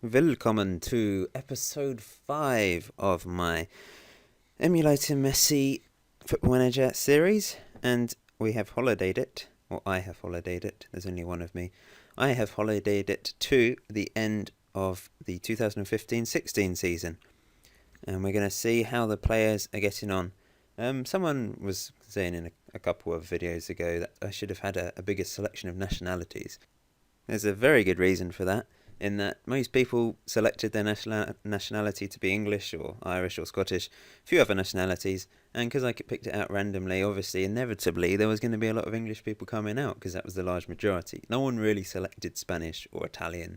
Willkommen to episode 5 of my Emulating Messi Football Manager series, and we have holidayed it, or I have holidayed it, there's only one of me. I have holidayed it to the end of the 2015-16 season, and we're going to see how the players are getting on. Someone was saying in a couple of videos ago that I should have had a bigger selection of nationalities. There's a very good reason for that, in that most people selected their nationality to be English or Irish or Scottish, a few other nationalities, and because I picked it out randomly, obviously, inevitably, there was going to be a lot of English people coming out, because that was the large majority. No one really selected Spanish or Italian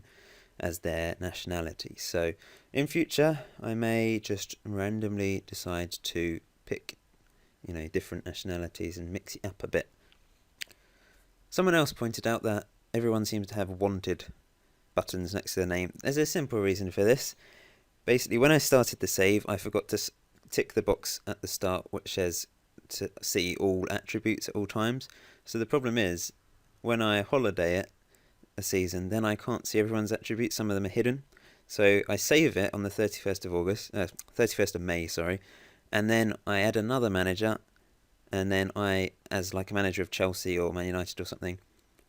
as their nationality. So, in future, I may just randomly decide to pick, different nationalities and mix it up a bit. Someone else pointed out that everyone seems to have wanted buttons next to their name. There's a simple reason for this. Basically, when I started the save, I forgot to tick the box at the start which says to see all attributes at all times. So the problem is, when I holiday it a season, then I can't see everyone's attributes. Some of them are hidden. So I save it on the 31st of May, and then I add another manager, and then I, as like a manager of Chelsea or Man United or something,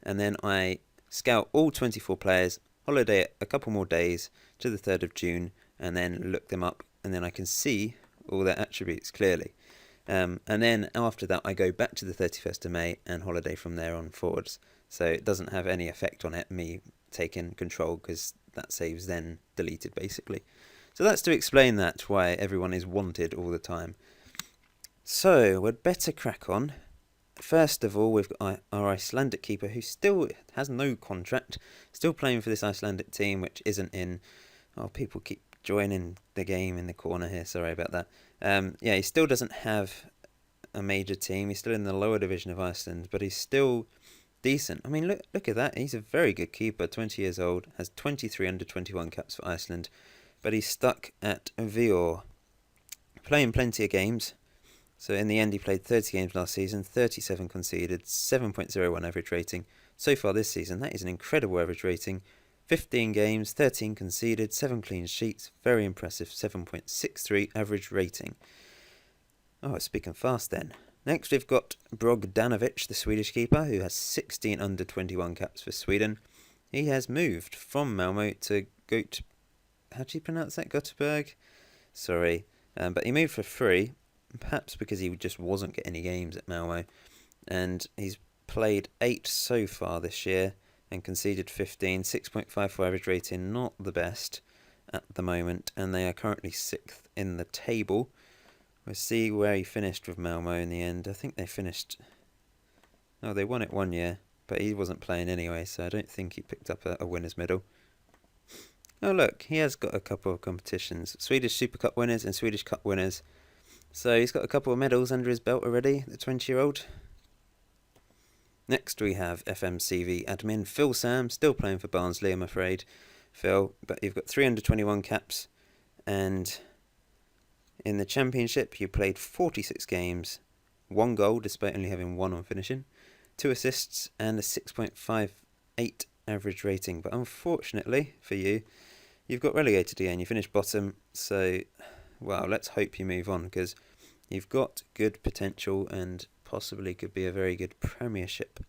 and then I scout all 24 players, holiday it a couple more days to the 3rd of June, and then look them up, and then I can see all their attributes clearly. And then after that, I go back to the 31st of May and holiday from there on forwards. So it doesn't have any effect on it, me taking control, because that save's then deleted basically. So that's to explain that, why everyone is wanted all the time. So we'd better crack on. First of all, we've got our Icelandic keeper, who still has no contract, still playing for this Icelandic team, which isn't in... Oh, people keep joining the game in the corner here, sorry about that. He still doesn't have a major team, he's still in the lower division of Iceland, but he's still decent. I mean, look at that, he's a very good keeper, 20 years old, has 23 under 21 caps for Iceland, but he's stuck at Vior, playing plenty of games. So in the end, he played 30 games last season, 37 conceded, 7.01 average rating. So far this season, that is an incredible average rating. 15 games, 13 conceded, 7 clean sheets. Very impressive, 7.63 average rating. Oh, it's speaking fast then. Next, we've got Bogdanovic, the Swedish keeper, who has 16 under 21 caps for Sweden. He has moved from Malmo to how do you pronounce that? Göteborg? Sorry. But he moved for free. Perhaps because he just wasn't getting any games at Malmo, and he's played 8 so far this year and conceded 15, 6.54 average rating, not the best at the moment, and they are currently 6th in the table. We'll see where he finished with Malmo in the end. I think they finished... Oh, they won it one year, but he wasn't playing anyway, so I don't think he picked up a winner's medal. Oh look, he has got a couple of competitions. Swedish Super Cup winners and Swedish Cup winners. So he's got a couple of medals under his belt already, the 20-year-old. Next we have FMCV admin Phil Sam, still playing for Barnsley, I'm afraid, Phil. But you've got 3 under 21 caps, and in the Championship you played 46 games, 1 goal despite only having 1 on finishing, 2 assists and a 6.58 average rating. But unfortunately for you, you've got relegated again, you finished bottom, so... Well, let's hope you move on, because you've got good potential and possibly could be a very good Premiership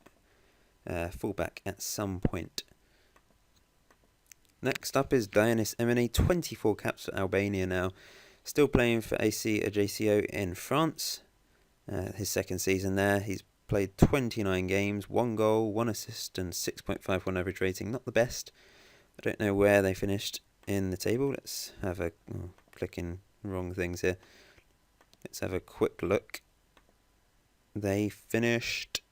fullback at some point. Next up is Dianis Emini, 24 caps for Albania now, still playing for AC Ajaccio in France. His second season there, he's played 29 games, 1 goal, 1 assist and 6.51 average rating, not the best. I don't know where they finished in the table. Let's have a... clicking wrong things here. Let's have a quick look. They finished...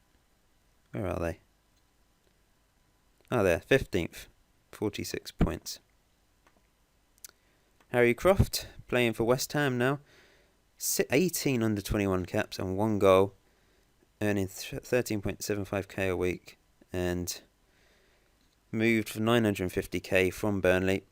Where are they? Oh, there, 15th. 46 points. Harry Croft, playing for West Ham now. 18 under 21 caps and 1 goal. Earning 13.75k a week. And moved for 950k from Burnley.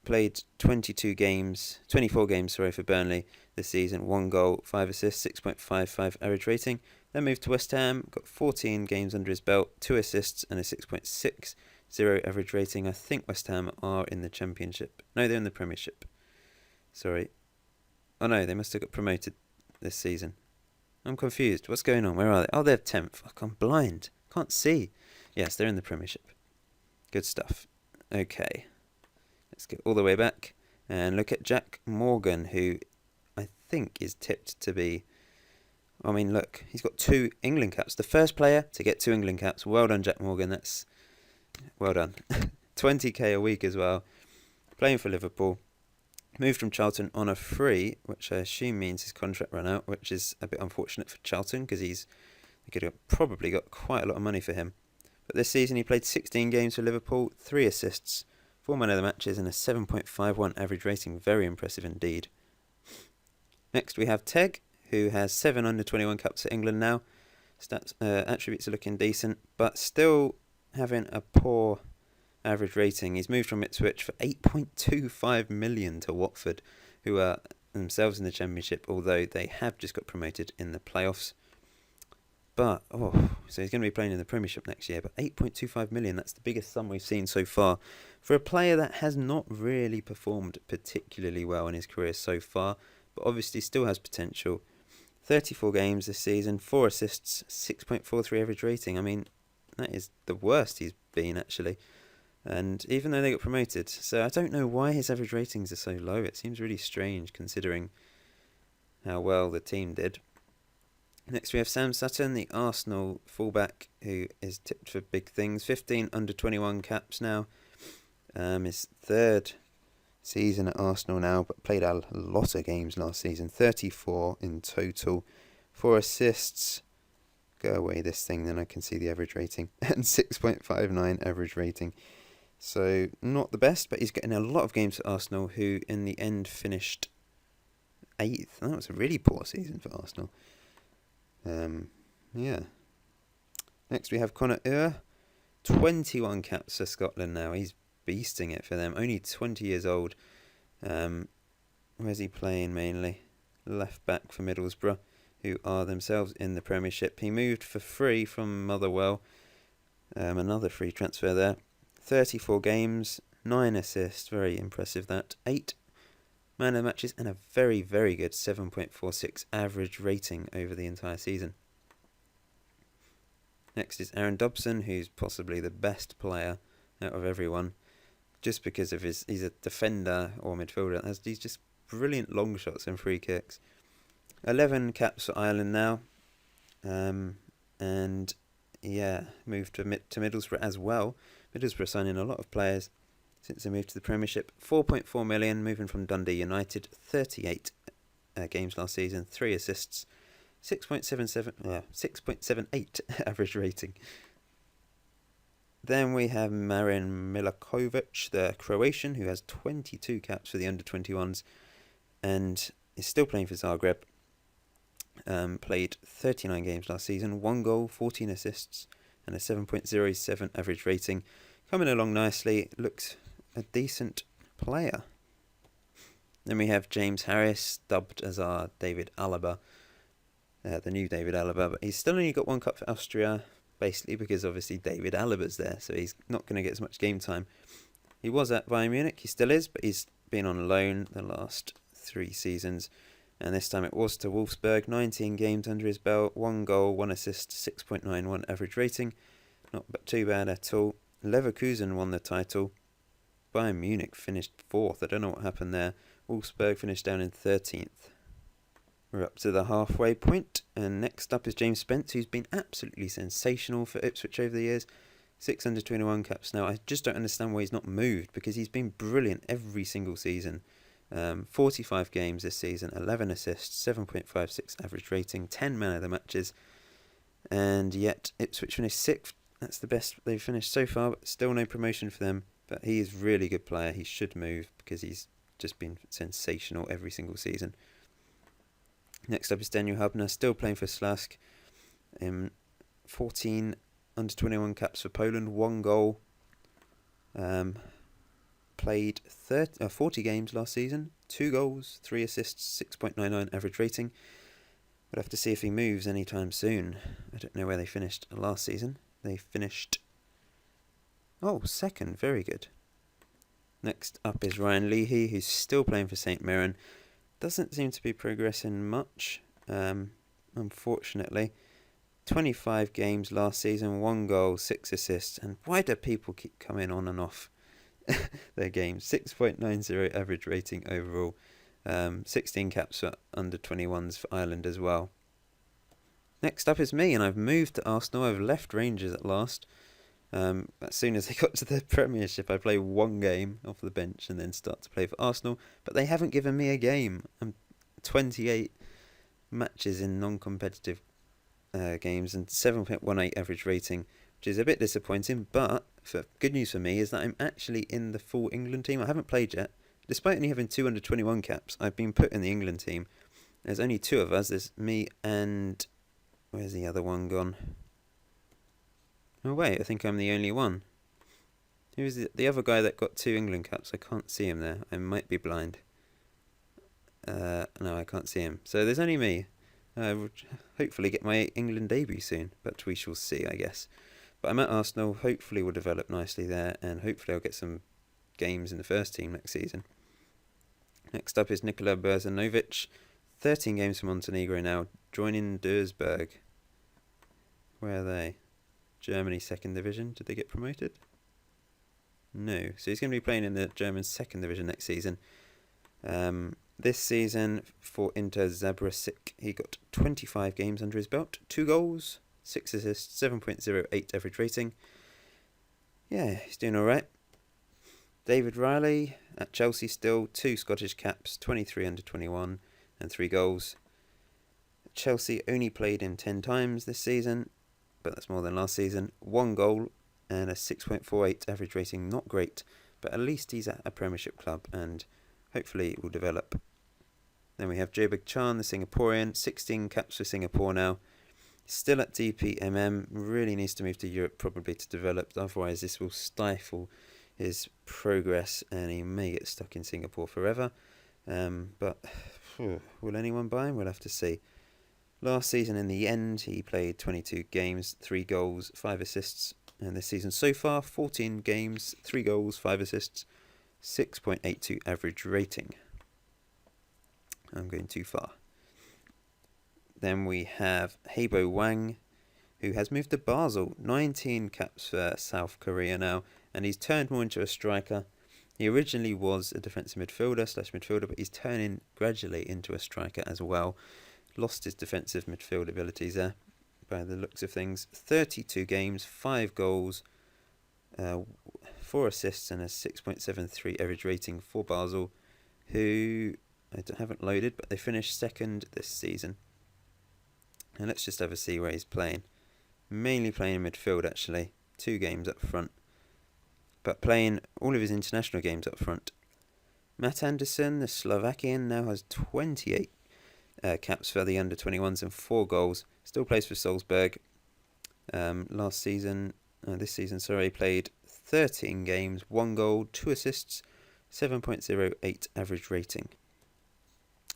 Played 24 games for Burnley this season, 1 goal, 5 assists, 6.55 average rating. Then moved to West Ham, got 14 games under his belt, 2 assists and a 6.6 0 average rating. I think West Ham are in the Championship. No, they're in the Premiership. Sorry. Oh no, they must have got promoted this season. I'm confused. What's going on? Where are they? Oh, they're 10th. Fuck, I'm blind. Can't see. Yes, they're in the Premiership. Good stuff. Okay. Let's go all the way back and look at Jack Morgan, who I think is tipped to be... I mean, look, he's got 2 England caps. The first player to get 2 England caps. Well done, Jack Morgan. That's... Well done. 20k a week as well. Playing for Liverpool. Moved from Charlton on a free, which I assume means his contract ran out, which is a bit unfortunate for Charlton because they could have probably got quite a lot of money for him. But this season he played 16 games for Liverpool, 3 assists, 4 man of the matches and a 7.51 average rating. Very impressive indeed. Next we have Teg, who has 7 under-21 caps for England now. Stats, attributes are looking decent, but still having a poor average rating. He's moved from Ipswich for 8.25 million to Watford, who are themselves in the Championship, although they have just got promoted in the playoffs. But, so he's going to be playing in the Premiership next year. But 8.25 million, that's the biggest sum we've seen so far for a player that has not really performed particularly well in his career so far, but obviously still has potential. 34 games this season, 4 assists, 6.43 average rating. I mean, that is the worst he's been, actually. And even though they got promoted, so I don't know why his average ratings are so low. It seems really strange considering how well the team did. Next we have Sam Sutton, the Arsenal fullback, who is tipped for big things. 15 under-21 caps now. His 3rd season at Arsenal now, but played a lot of games last season. 34 in total. 4 assists. Go away this thing, then I can see the average rating. And 6.59 average rating. So, not the best, but he's getting a lot of games for Arsenal, who in the end finished 8th. That was a really poor season for Arsenal. Yeah. Next we have Conor Ure. 21 caps for Scotland now. He's beasting it for them. Only 20 years old. Where's he playing mainly? Left back for Middlesbrough, who are themselves in the Premiership. He moved for free from Motherwell. Another free transfer there. 34 games, 9 assists, very impressive that. 8 man of the matches and a very, very good 7.46 average rating over the entire season. Next is Aaron Dobson, who's possibly the best player out of everyone, just because of he's a defender or midfielder. He's just brilliant long shots and free kicks. 11 caps for Ireland now, and yeah, moved to Middlesbrough as well. Middlesbrough signing a lot of players since they moved to the Premiership. 4.4 million, moving from Dundee United. 38 games last season, 3 assists, 6.78 average rating. Then we have Marin Milakovic, the Croatian, who has 22 caps for the under-21s and is still playing for Zagreb. Played 39 games last season, 1 goal, 14 assists, and a 7.07 average rating. Coming along nicely, looks a decent player. Then we have James Harris, dubbed as our David Alaba, the new David Alaba, but he's still only got 1 cup for Austria, basically because obviously David Alaba's there, so he's not going to get as much game time. He was at Bayern Munich, he still is, but he's been on loan the last 3 seasons. And this time it was to Wolfsburg. 19 games under his belt, 1 goal, 1 assist, 6.91 average rating. Not too bad at all. Leverkusen won the title. Bayern Munich finished 4th. I don't know what happened there. Wolfsburg finished down in 13th. We're up to the halfway point. And next up is James Spence, who's been absolutely sensational for Ipswich over the years. 6 under-21 caps now. I just don't understand why he's not moved, because he's been brilliant every single season. 45 games this season, 11 assists, 7.56 average rating, 10 man of the matches, and yet Ipswich finished 6th. That's the best they've finished so far, but still no promotion for them. But he is a really good player. He should move because he's just been sensational every single season. Next up is Daniel Hubner, still playing for Slask. 14 under-21 caps for Poland, 1 goal. Played 40 games last season, 2 goals, 3 assists, 6.99 average rating. We'll have to see if he moves anytime soon. I don't know where they finished last season. They finished Oh, second, very good. Next up is Ryan Leahy, who's still playing for St Mirren. Doesn't seem to be progressing much, unfortunately. 25 games last season, 1 goal, 6 assists. And why do people keep coming on and off their games? 6.90 average rating overall. 16 caps for under 21s for Ireland as well. Next up is me, and I've moved to Arsenal. I've left Rangers at last. As soon as they got to the Premiership, I play 1 game off the bench and then start to play for Arsenal. But they haven't given me a game. I'm 28 matches in non-competitive games and 7.18 average rating, which is a bit disappointing. But good news for me is that I'm actually in the full England team. I haven't played yet. Despite only having 2 under 21 caps, I've been put in the England team. There's only 2 of us. There's me and... where's the other one gone? Oh wait, I think I'm the only one. Who's the other guy that got 2 England caps? I can't see him there. I might be blind. No, I can't see him. So there's only me. Hopefully get my England debut soon, but we shall see, I guess. But I'm at Arsenal. Hopefully we'll develop nicely there, and hopefully I'll get some games in the first team next season. Next up is Nikola Berzanovic. 13 games for Montenegro now, joining Duisburg. Where are they? Germany 2nd Division. Did they get promoted? No. So he's going to be playing in the German 2nd Division next season. This season for Inter Zabrasic, he got 25 games under his belt, 2 goals, 6 assists, 7.08 average rating. Yeah, he's doing alright. David Riley at Chelsea still, 2 Scottish caps, 23 under 21 and 3 goals. Chelsea only played him 10 times this season, but that's more than last season. 1 goal and a 6.48 average rating, not great, but at least he's at a Premiership club and hopefully it will develop. Then we have Jobek Chan, the Singaporean, 16 caps for Singapore now. Still at DPMM, really needs to move to Europe probably to develop, otherwise this will stifle his progress and he may get stuck in Singapore forever. But will anyone buy him? We'll have to see. Last season in the end, he played 22 games, 3 goals, 5 assists. And this season so far, 14 games, 3 goals, 5 assists, 6.82 average rating. I'm going too far. Then we have Haibo Wang, who has moved to Basel. 19 caps for South Korea now, and he's turned more into a striker. He originally was a defensive midfielder, but he's turning gradually into a striker as well. Lost his defensive midfield abilities there, by the looks of things. 32 games, 5 goals, 4 assists and a 6.73 average rating for Basel, who I haven't loaded, but they finished 2nd this season. And let's just have a see where he's playing. Mainly playing in midfield actually, 2 games up front, but playing all of his international games up front. Matt Anderson, the Slovakian, now has 28 caps for the under-21s and 4 goals. Still plays for Salzburg. This season, he played 13 games, 1 goal, 2 assists, 7.08 average rating.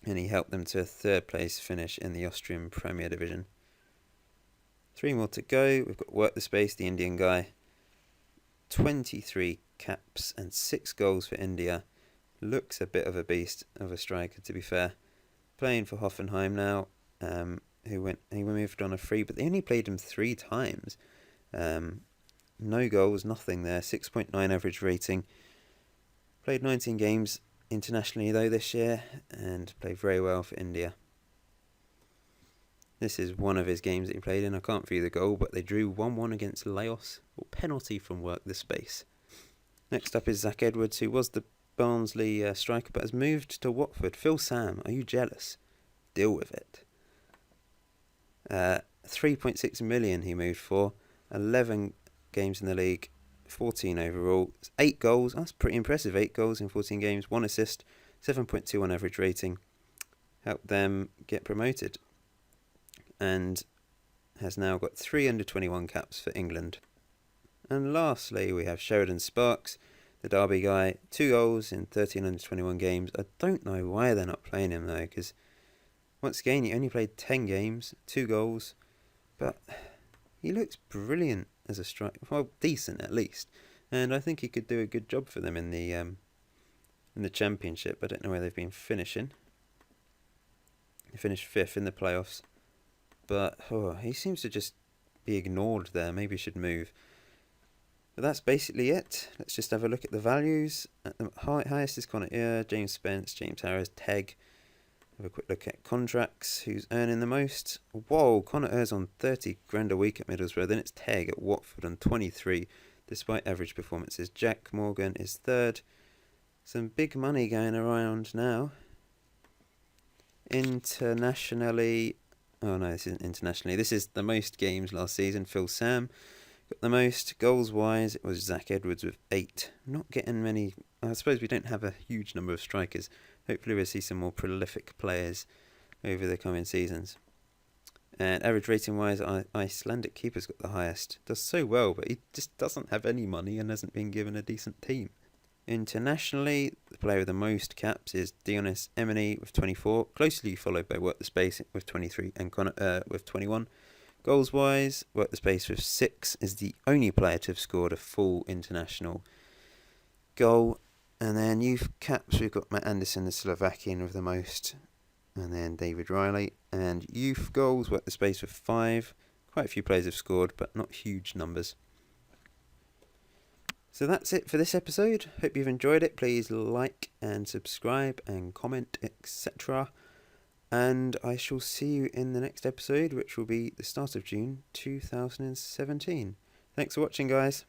And he helped them to a 3rd place finish in the Austrian Premier Division. 3 more to go. We've got Work the Space, the Indian guy. 23 caps and 6 goals for India. Looks a bit of a beast of a striker, to be fair. Playing for Hoffenheim now. He moved on a free, but they only played him 3 times. No goals, nothing there. 6.9 average rating. Played 19 games internationally though this year and played very well for India. This is one of his games that he played in. I can't view the goal, but they drew 1-1 against Laos, or penalty from Work the Space. Next up is Zach Edwards, who was the Barnsley striker but has moved to Watford. Phil Sam, are you jealous? Deal with it. 3.6 million he moved for. 11 games in the league, 14 overall. 8 goals, that's pretty impressive. 8 goals in 14 games, 1 assist, 7.21 average rating. Helped them get promoted. And has now got 3 under-21 caps for England. And lastly, we have Sheridan Sparks, the Derby guy. 2 goals in 13 under-21 games. I don't know why they're not playing him though, because once again, he only played 10 games, 2 goals. But he looks brilliant as a striker. Well, decent at least. and I think he could do a good job for them in the championship. I don't know where they've been finishing. They finished 5th in the playoffs, but he seems to just be ignored there. Maybe he should move. But that's basically it. Let's just have a look at the values. At the highest is Connor, James Spence, James Harris, Teg. Have a quick look at contracts. Who's earning the most? Whoa, Connor on 30 grand a week at Middlesbrough. Then it's Teg at Watford on 23, despite average performances. Jack Morgan is 3rd. Some big money going around now. Internationally, oh no, this isn't internationally. This is the most games last season. Phil Sam got the most. Goals wise, it was Zach Edwards with 8. Not getting many. I suppose we don't have a huge number of strikers. Hopefully we'll see some more prolific players over the coming seasons. And average rating wise, Icelandic keeper's got the highest. Does so well, but he just doesn't have any money and hasn't been given a decent team. Internationally, the player with the most caps is Dionis Emini with 24, closely followed by Work the Space with 23 and Connor with 21. Goals wise, Work the Space with 6 is the only player to have scored a full international goal. And then youth caps, we've got Matt Anderson, the Slovakian, with the most, and then David Riley. And youth goals, Work the Space with 5. Quite a few players have scored, but not huge numbers. So that's it for this episode. Hope you've enjoyed it. Please like and subscribe and comment, etc. And I shall see you in the next episode, which will be the start of June 2017. Thanks for watching, guys.